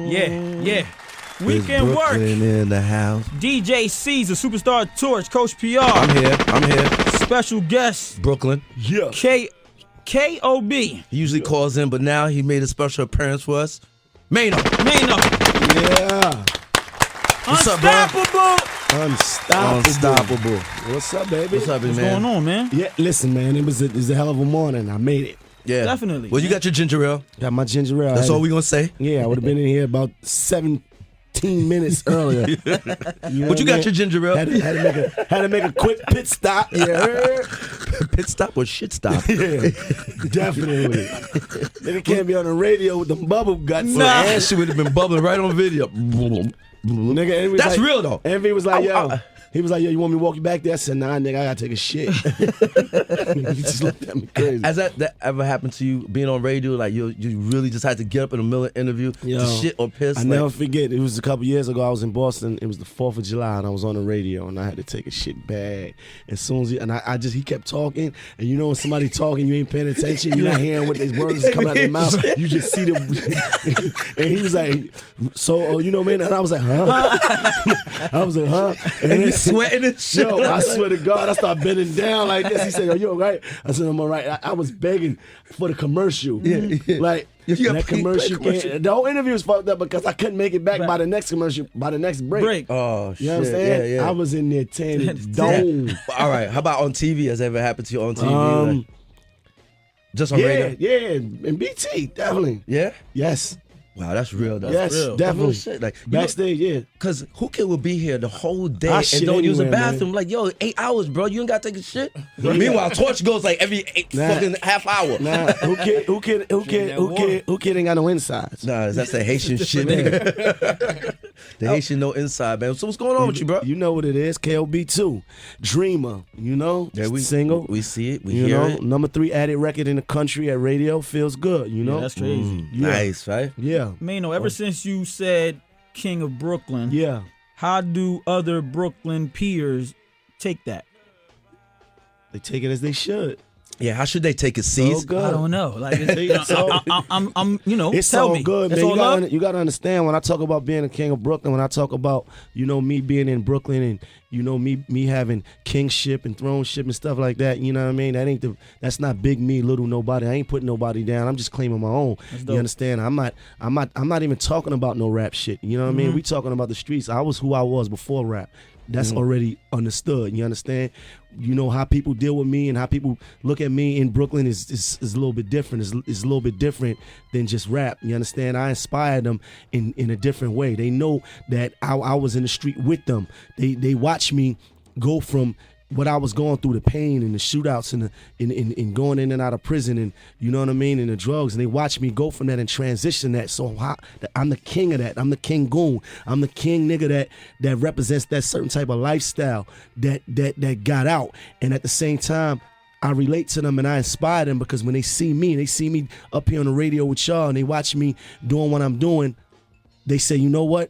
Yeah. Weekend work. Brooklyn in the house. DJ Caesar, Superstar Torch, Coach PR. I'm here. Special guest. Brooklyn. Yeah. K.O.B. He usually calls in, but now he made a special appearance for us. Maino. Yeah. What's up, bro? Unstoppable. What's up, baby? What's up, What's man? going on, man? Yeah, listen, man. It was a hell of a morning. I made it. Yeah. Definitely. Well, you got your ginger ale. Got my ginger ale. That's all we gonna say. Yeah, I would have been in here about 17 minutes earlier. You know But you got your ginger ale. Had to make a quick pit stop. Yeah. Pit stop or shit stop? Yeah, definitely. Nigga can't be on the radio with the bubble guts. Nah. And she would have been bubbling right on video. Nigga, Envy was That's like, real though. Envy was like, yo. He was like, yo, you want me to walk you back there? I said, nah, nigga, I gotta take a shit. He just looked at me crazy. Has that ever happened to you, being on radio? Like, you really just had to get up in the middle of the interview to shit or piss? I never forget. It was a couple years ago. I was in Boston. It was the 4th of July, and I was on the radio, and I had to take a shit bad. As soon as he kept talking, and you know when somebody talking, you ain't paying attention. You're not hearing what these words is coming out their mouth. You just see them. And he was like, so, you know, man? And I was like, huh? I was like, huh? And you sweating and shit. Yo, I swear to God, I started bending down like this. He said, yo, you all right? I said, I'm all right. I was begging for the commercial. Yeah. Like, that commercial. The whole interview was fucked up because I couldn't make it back by the next commercial, by the next break. Oh, shit. You know what I'm saying? Yeah. I was in there tanning dome. All right. How about on TV? Has that ever happened to you on TV? Like, just on radio? Yeah, and BT, definitely. Yeah? Yes. Wow, that's real though. Yes, real. definitely. Shit. Like, backstage, yeah. Because who kid will be here the whole day I and shit don't use a anywhere, bathroom? man. Like, yo, 8 hours, bro. You ain't got to take a shit. Meanwhile, Torch goes like every fucking half hour. Nah, who kid ain't got no insides? Nah, that's the Haitian shit, nigga. The Haitian no inside, man. So what's going on with you, bro? You know what it is, KOB 2. Dreamer, you know? Yeah, we single. We see it, we you hear know, it. #3 added record in the country at radio. Feels good, you know? Yeah, that's crazy. Nice, right? Yeah. Maino, ever since you said King of Brooklyn, Yeah. how do other Brooklyn peers take that? They take it as they should. Yeah, how should they take it, So C's? good. I don't know. Like, I'm It's tell all me. good, It's man. all You gotta understand when I talk about being a king of Brooklyn, when I talk about, you know, me being in Brooklyn and, you know, me having kingship and throneship and stuff like that, you know what I mean? That's not big me, little nobody. I ain't putting nobody down. I'm just claiming my own. You understand? I'm not even talking about no rap shit. You know what I mean? We talking about the streets. I was who I was before rap. That's already understood. You understand? You know how people deal with me and how people look at me in Brooklyn is a little bit different. It's a little bit different than just rap. You understand? I inspired them in a different way. They know that I was in the street with them. They watch me go from what I was going through, the pain and the shootouts and in going in and out of prison and, you know what I mean, and the drugs, and they watch me go from that and transition that. So I'm the king of that. I'm the king goon. I'm the king nigga that represents that certain type of lifestyle that got out. And at the same time, I relate to them and I inspire them because when they see me up here on the radio with y'all and they watch me doing what I'm doing, they say, you know what?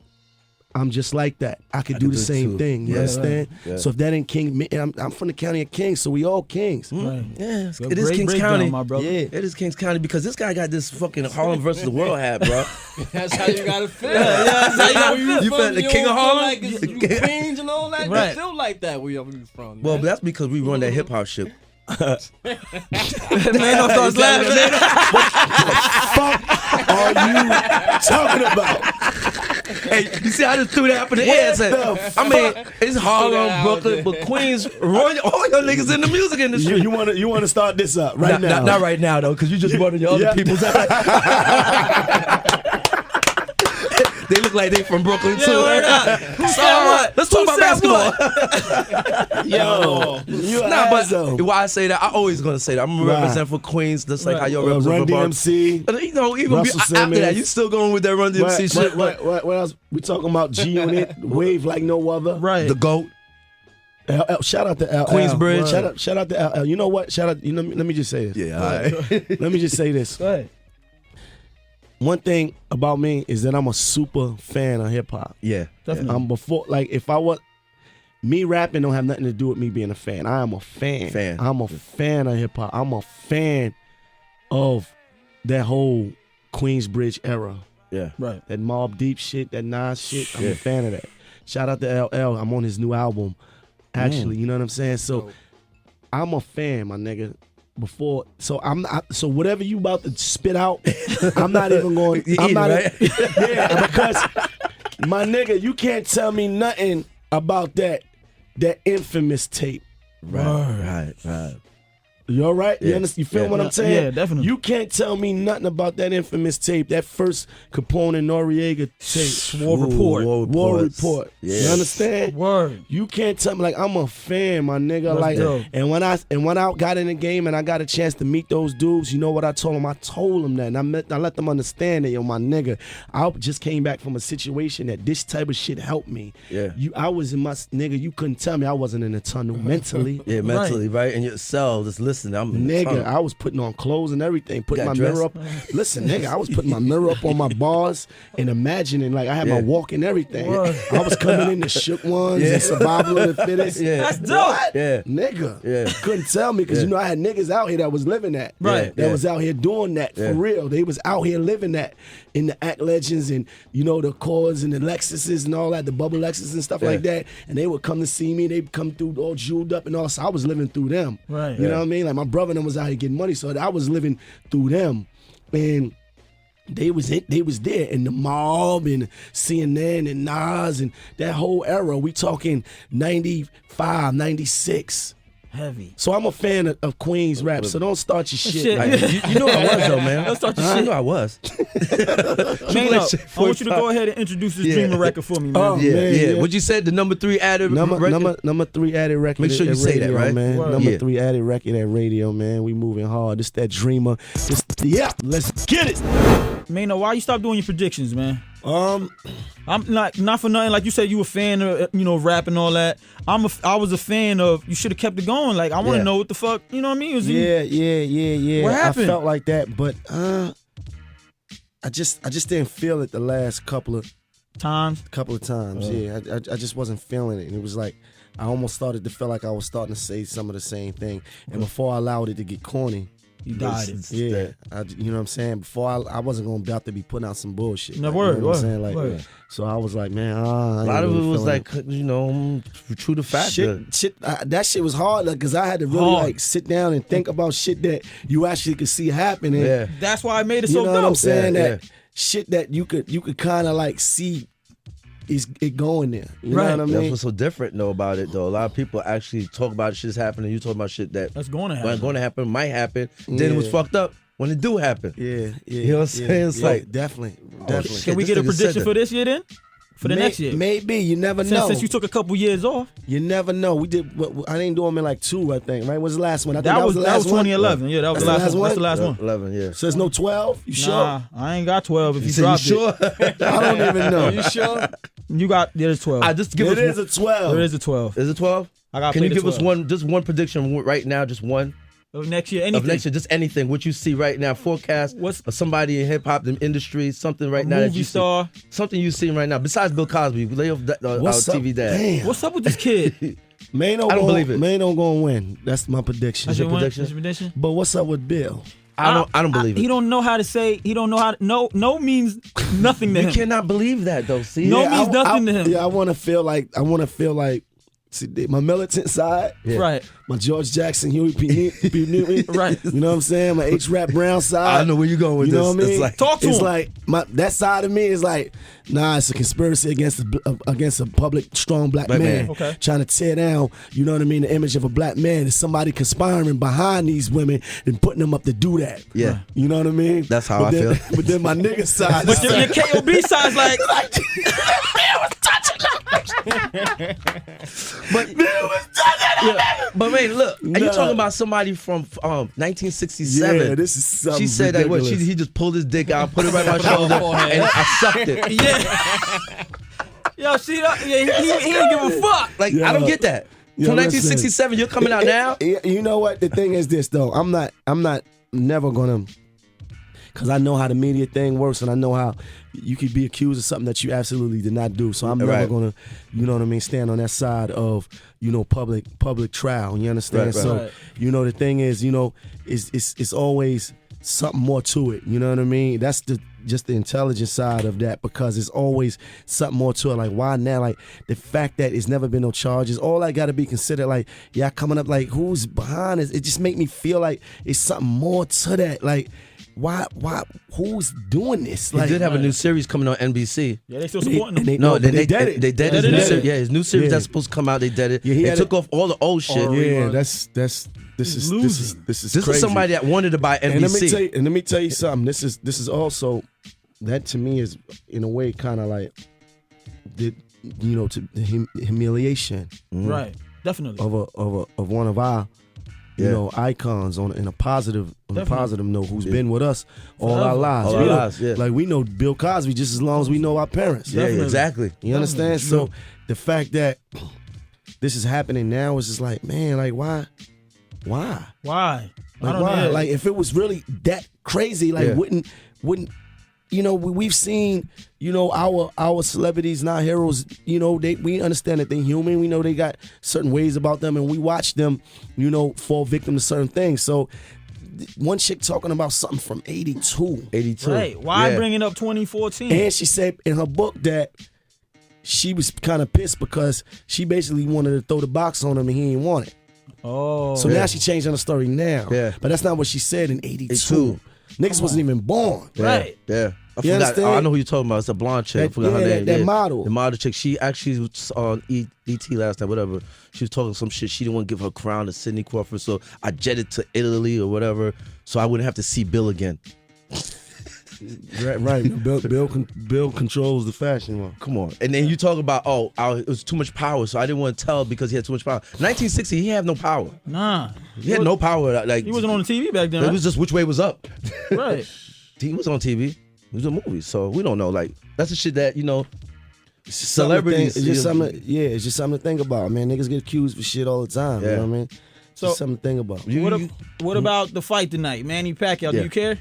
I'm just like that. I could do the same thing. You understand? Right. Yeah. So if that ain't King, I'm from the county of Kings, so we all kings. Right. Yeah, Well, it is great Kings breakdown, County. my brother. Yeah, it is Kings County because this guy got this fucking Harlem versus the world hat, bro. That's how you gotta feel. that's how you gotta feel. You felt the king of Harlem? Like it's Queens and all that. Right. You feel like that where you from. Well, man. but that's because we run that hip hop shit. Maino starts laughing. Fuck are you talking about? Hey, you see, I just threw that up in the air and said, I mean, it's Harlem, Brooklyn, but Queens, all your niggas in the music industry. You want to start this up right now? Not right now, though, because you just running your other people's They look like they from Brooklyn, too. Who said what? Let's talk about basketball. Yo, but why I say that, I always going to say that. I'm going to represent for Queens, just like how y'all represent Run for Bar- DMC. You know, even Russell after Simmons. that, you still going with that Run DMC shit. What else? We talking about G-Unit, Wave like no other. Right. The GOAT. LL, shout out to LL. Queensbridge. Shout out to LL. You know what? Shout out. Let me just say this. Yeah, all right. Let me just say this. Go ahead. One thing about me is that I'm a super fan of hip hop. Yeah. Definitely. I'm if I was me rapping don't have nothing to do with me being a fan. I am a fan. I'm a fan of hip hop. I'm a fan of that whole Queensbridge era. Yeah. Right. That Mobb Deep shit, that Nas shit. I'm a fan of that. Shout out to LL. I'm on his new album. Actually, you know what I'm saying? So I'm a fan, my nigga. So whatever you about to spit out, I'm not even going. I'm not. Right? Yeah, because my nigga, you can't tell me nothing about that infamous tape. Right. You all right? Yeah. You feel what I'm saying? Yeah, definitely. You can't tell me nothing about that infamous tape, that first Capone and Noriega tape. War Report. War Report. Yeah. You understand? Word. You can't tell me, like, I'm a fan, my nigga. That's dope. And when I got in the game and I got a chance to meet those dudes, you know what I told them? I told them that, and I let them understand that, yo, my nigga, I just came back from a situation that this type of shit helped me. Yeah. I was in my nigga. You couldn't tell me I wasn't in a tunnel mentally. Yeah, mentally, right? In your cell, just listening. I'm in the Nigga, tunnel. I was putting on clothes and everything, putting my Got mirror up. Listen, nigga, I was putting my mirror up on my bars and imagining, like, I had my walk and everything. Word. I was coming in the shook ones and survival of the fittest. Yeah. That's dope. Yeah. Nigga, Yeah. couldn't tell me because you know I had niggas out here that was living that, Right. That Yeah. was out here doing that for real. They was out here living that in the Act Legends and the Accords and the Lexuses and all that, the Bubble Lexus and stuff like that. And they would come to see me. They'd come through all jeweled up and all. So I was living through them. Right. You know what I mean? Like my brother and them was out here getting money, so I was living through them, and they was there in the Mob and CNN and Nas and that whole era. We talking 95, 96. Heavy. So I'm a fan of Queens rap. So don't start your shit. Like, you know I was though, man. Let's start your You shit. know I was. Maino, I want you to go ahead and introduce this Dreamer record for me, man. Oh, Yeah, man, yeah. yeah. What you said? The number 3 added record? Number 3 added record. Make sure you at say that, radio, right? man. Word. Number Yeah. 3 added record at radio, man. We moving hard. This that Dreamer. Let's get it. Maino, why you stop doing your predictions, man? Um, I'm not for nothing. Like you said, you a fan of rap and all that. I was a fan of. You should have kept it going. Like I want to Yeah. know what the fuck. You know what I mean? Yeah. What happened? I felt like that, but I just didn't feel it the last couple of Times. times. Yeah, I just wasn't feeling it, and it was like I almost started to feel like I was starting to say some of the same thing, and before I allowed it to get corny. You died it. Yeah, you know what I'm saying? Before I wasn't going to be out to be putting out some bullshit. No, like, word, you know what I'm word, saying? Like, word. so I was like, man, A lot of it was like, true to fact. shit. That shit was hard because I had to really Hard. like sit down and think about shit that you actually could see happening. Yeah. That's why I made it You so know dope. what I'm saying? Yeah, That shit that you could kind of like see is it going there. You Right. know what I That's mean? what's so different though about it though. A lot of people actually talk about shit's happening. You talk about shit that That's going to wasn't happen. going to happen, might happen. Then it was Yeah. fucked up when it do happen. Yeah. You know what I'm saying? It's like- definitely. shit. Can we This get a nigga said prediction that. for this year then? For the next year? Maybe. You never know. Since you took a couple years off. You never know. We did. I didn't do them in like 2, I think. Right? What's the last one? I think That was the last one. 2011. Yeah, that was That's the last one. That's the last one. 11, yeah. So there's no 12. You sure? Nah, I ain't got 12 if you You dropped sure? it. I don't even know. You sure? You got, there's 12. I just give It us is a 12. There is a 12. Is it 12? I got Can you give us one prediction right now? Just one Of next year, of anything. next year, just anything. What you see right now? Forecast. What's- of somebody in hip hop industry? Something right A now that movie you star. see? Something you see right now besides Bill Cosby. Lay off our What's up? TV dad. Damn. What's up with this kid? Maino I don't believe it. Maino gonna win. That's my prediction. That's your prediction? prediction? But what's up with Bill? I don't believe He it. don't know how to say. He don't know how to. No means nothing to You him. cannot believe that though. See, No means nothing to him. Yeah, I want to feel like. See, my militant side, Right. my George Jackson, Huey P. Newton, Right. You know what I'm saying? My H. Rap Brown side. I know where you're going with You this. know what I mean? It's like, Talk to it's him. like that side of me is like, nah, it's a conspiracy against a public, strong black Black man, man. Okay. trying to tear down. You know what I mean? The image of a black man. Is somebody conspiring behind these women and putting them up to do that. Yeah. You know what I mean? That's how I then, feel. But then my nigga side. But your KOB side's like. But man, look, and you Nah. talking about somebody from 1967. Yeah, this is something She said that ridiculous. he just pulled his dick out, put it right on my shoulder, forehead. and I sucked it. Yeah. Yo, see that? Yeah, he ain't give a fuck. Like Yeah. I don't get that. Yeah, From listen. 1967, you're coming out now. You know what? The thing is this though. I'm not never gonna, cause I know how the media thing works, and I know how you could be accused of something that you absolutely did not do. So I'm never Right. gonna, you know what I mean, stand on that side of, public trial. You understand? Right, right. So Right. the thing is, it's always something more to it. You know what I mean? That's just the intelligent side of that, because it's always something more to it. Like, why now? Like, the fact that it's never been no charges, all that got to be considered. Like, yeah, coming up, like, who's behind this? It just make me feel like it's something more to that. Like, why, who's doing this? Like, he did have a new series coming on NBC. Yeah, they still supporting him. They dead it. They dead They his dead new it. series. Yeah, his new series that's supposed to come out. They dead it. Yeah, he they had took off all the old shit. Yeah, this is This crazy. is somebody that wanted to buy NBC. And let me tell you something. This is also, that to me is in a way kind of like the humiliation Right, definitely. of one of our icons in a positive note, who's been with us all our lives. All our lives, yeah. Like, we know Bill Cosby just as long as we know our parents. Yeah, exactly. You understand? So the fact that this is happening now is just like, man, like, why? Why? Like, I don't why? know. Like, if it was really that crazy, like, wouldn't we've seen, our celebrities, not heroes, we understand that they're human. We know they got certain ways about them, and we watch them, fall victim to certain things. So one chick talking about something from 82. Right. Why bring it up 2014? And she said in her book that she was kind of pissed because she basically wanted to throw the box on him and he didn't want it. Oh. So now she changed on the story now. Yeah. But that's not what she said in 82. Niggas wasn't even born. Right. Yeah. I You forgot. understand? I know who you're talking about. It's a blonde chick. I forgot her name. That model. The model chick. She actually was on ET last night, whatever. She was talking some shit. She didn't want to give her crown to Sidney Crawford, so I jetted to Italy or whatever, so I wouldn't have to see Bill again. Right. Bill controls the fashion one. Come on. And then you talk about, it was too much power, so I didn't want to tell because he had too much power. 1960, he had no power. Nah. He had no power. Like, He wasn't on the TV back then, it right? was just which way was up. Right. He was on TV. It was a movie, so we don't know. Like, that's the shit that, Celebrities. celebrities. It's just something. Yeah, it's just something to think about, man. Niggas get accused for shit all the time. You know what I mean? So- Just something to think about. What about the fight tonight? Manny Pacquiao, do Yeah. you care?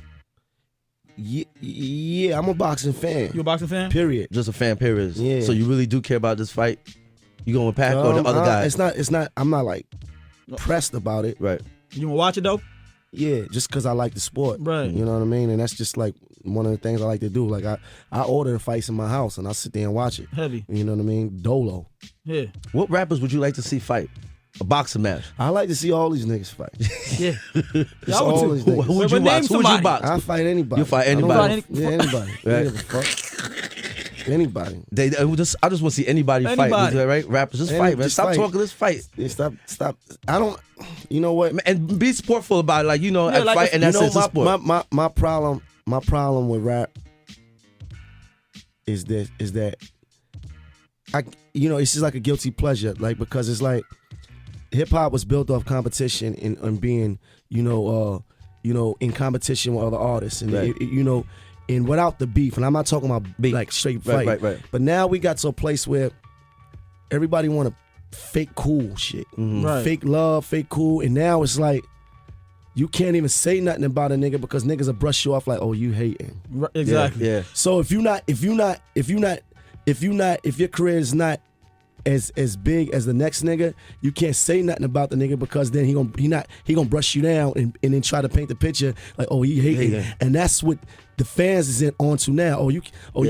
Yeah, I'm a boxing fan. You a boxing fan? Period. Just a fan, period. Yeah. So you really do care about this fight? You going with Pac or the other guy? It's not. I'm not like pressed about it. Right. You gonna watch it though? Yeah, just because I like the sport. Right. You know what I mean? And that's just like one of the things I like to do. Like, I order the fights in my house and I sit there and watch it. Heavy. You know what I mean? Dolo. Yeah. What rappers would you like to see fight? A boxing match. I like to see all these niggas fight. Yeah. Just all these niggas. Who would you But name box? Who would you somebody. box? I fight anybody. You fight I don't anybody? give a- Yeah, anybody. Right. I don't give a fuck. Anybody. I just want to see anybody fight. Anybody. Right? Rappers, just Any- fight, man. just Stop fight. talking. Let's fight. Yeah, stop. I don't. You know what? And be sportful about it. Like, Yeah, and like fight, if- and that's it's a sport. my problem with rap is that it's just like a guilty pleasure, like, because it's like hip hop was built off competition and being in competition with other artists, and Right. and without the beef, and I'm not talking about Beef. like straight fight, Right. but now we got to a place where everybody want to fake cool shit, Right. fake love, fake cool, and now it's like you can't even say nothing about a nigga because niggas will brush you off like, oh, you hating. Right. Exactly. Yeah. So if your career is not as big as the next nigga, you can't say nothing about the nigga because then he gonna brush you down and then try to paint the picture like, oh, he hating, Hating. and that's what the fans is onto now. You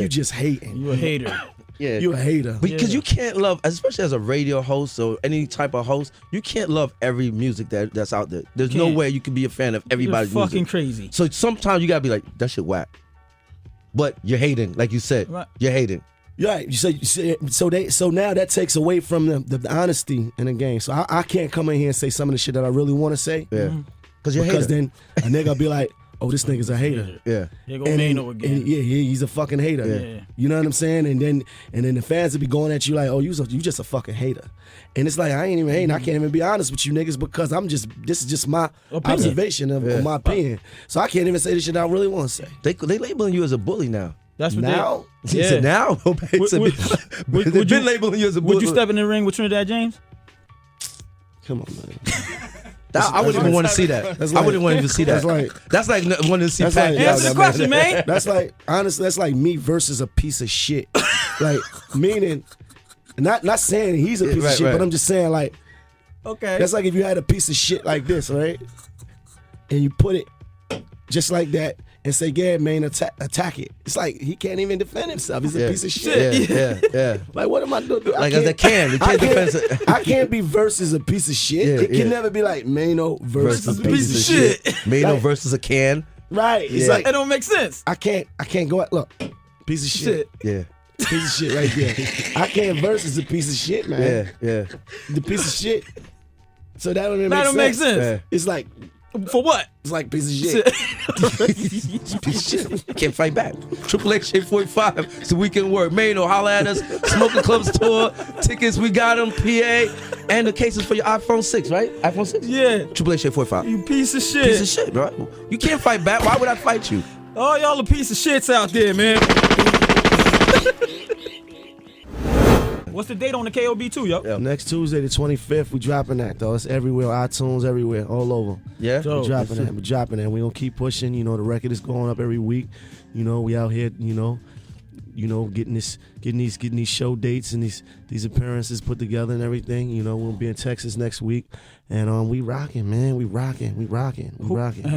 just hating. You a hater. Yeah. You a hater. Because you can't love, especially as a radio host or any type of host, you can't love every music that's out there. There's no Can't. way you can be a fan of You're everybody's fucking music. crazy. So sometimes you gotta be like, that shit whack. But you're hating, like you said. Right. You're hating. Right. You say so now that takes away from the honesty in the game. So I can't come in here and say some of the shit that I really want to say. Yeah. Because you're Because hating. then a nigga be like, oh, this nigga's a hater. Yeah. Here go Maino again. And he's a fucking hater. Yeah. You know what I'm saying? And then the fans will be going at you like, oh, you just a fucking hater. And it's like, I ain't even hating. I can't even be honest with you niggas because this is just my Opinion. observation of my opinion. So I can't even say the shit I really want to say. They labeling you as a bully now. That's what Now? they. He said now? They've would been you- labeling you as a bully. Would you step in the ring with Trinidad James? Come on, man. I wouldn't even want to see that. That's I like- wouldn't want to even see that. that's like wanting to see that's Pac. like- Answer the question, man. That's like, honestly, that's like me versus a piece of shit. Like, meaning, not saying he's a piece Right, of shit, right. but I'm just saying, like, Okay. that's like if you had a piece of shit like this, right? And you put it just like that and say, "Yeah, man, attack it." It's like he can't even defend himself. He's a piece of shit. Yeah. Like, what am I doing? Like as they can. They can't defend it. I can't be versus a piece of shit. Yeah, It can never be like Maino versus a piece of shit. Maino Like- versus a can. Right. It's Yeah. like It don't make sense. I can't go out. Look, piece of shit. Yeah. Piece of shit right there. I can't versus a piece of shit, man. Yeah. The piece of shit. So that don't even That don't make sense. Yeah. It's like For what? it's like piece of shit. Piece of shit. Can't fight back. Triple X Shade 45. It's the weekend work. Maino, holla at us. Smoking Clubs tour. Tickets, we got them. PA. And the cases for your iPhone 6, right? iPhone 6? Yeah. Triple X Shade 45. You piece of shit. Piece of shit, bro. You can't fight back. Why would I fight you? Oh, y'all a piece of shits out there, man. What's the date on the KOB2, yo? Yeah. Next Tuesday, the 25th, we dropping that though. It's everywhere, iTunes, everywhere, all over. Yeah? Dope. We're dropping that. We're dropping that. We gonna keep pushing. You know, the record is going up every week. You know, we out here. You know, getting these show dates and these appearances put together and everything. You know, we'll be in Texas next week, and we rocking, man. We rocking. And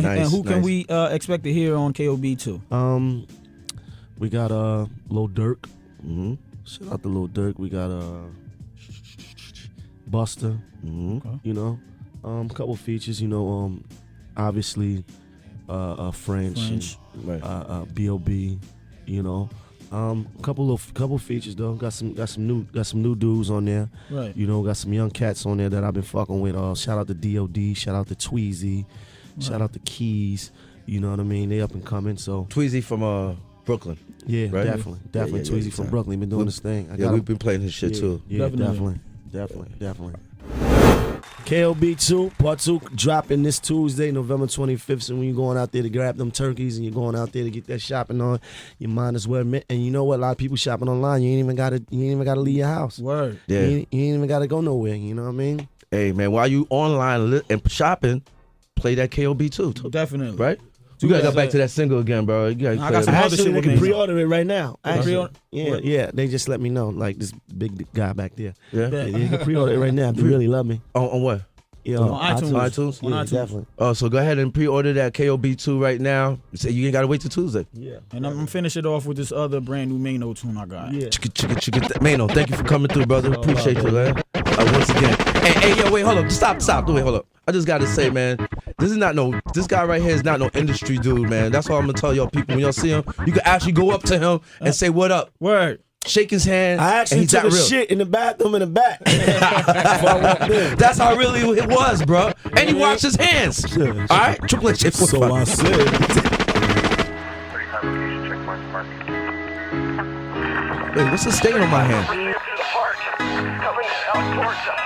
Nice, who can nice. we expect to hear on KOB2? We got Lil Durk. Mm-hmm. Shout out to Lil Durk. We got Buster. Mm-hmm. You know, a couple features. You know, obviously, French. Right. B.O.B. You know, couple features though. Got some new dudes on there. Right. You know, got some young cats on there that I've been fucking with. Shout out to D.O.D. Shout out to Tweezy. Shout out to Keys. You know what I mean? They up and coming. So Tweezy from Brooklyn. yeah, Right? definitely. Yeah, Tweezy from Brooklyn. Been doing this thing. Yeah, we've been playing his shit too. Yeah, Definitely. definitely. KLB2, part 2, dropping this Tuesday, November 25th. So when you're going out there to grab them turkeys and you're going out there to get that shopping on, you might as well admit. And you know what? A lot of people shopping online. You ain't even gotta leave your house. Word. Yeah. You ain't even gotta go nowhere. You know what I mean? Hey man, while you online and shopping, play that KOB too. Definitely. Right? You gotta go back to that single again, bro. You gotta I play got some that. other shit Actually, they with can me. pre-order it right now. Actually, Pre-order? yeah. They just let me know, like this big guy back there. Yeah. Yeah. You can pre-order it right now if you really love me. On what? Yeah, On iTunes. iTunes? On Yeah, iTunes. definitely. Oh, so go ahead and pre-order that KOB2 right now. So you ain't gotta wait till Tuesday. Yeah. And I'm gonna finish it off with this other brand new Maino tune I got. Yeah. Chicka. Maino, thank you for coming through, brother. Appreciate you, man. Once again. Hey, yo, wait, hold up. Stop. Wait, hold up. I just gotta say, man, this guy right here is not no industry dude, man. That's all I'm gonna tell y'all people. When y'all see him, you can actually go up to him and say, "What up?" Word. Shake his hand. I and actually he's took that a real. shit in the bathroom in the back. Before I walked in. That's how really it was, bro. And he washed his hands. All right, Triple H. So I said. Wait, what's the stain on my hand? Coming out towards us.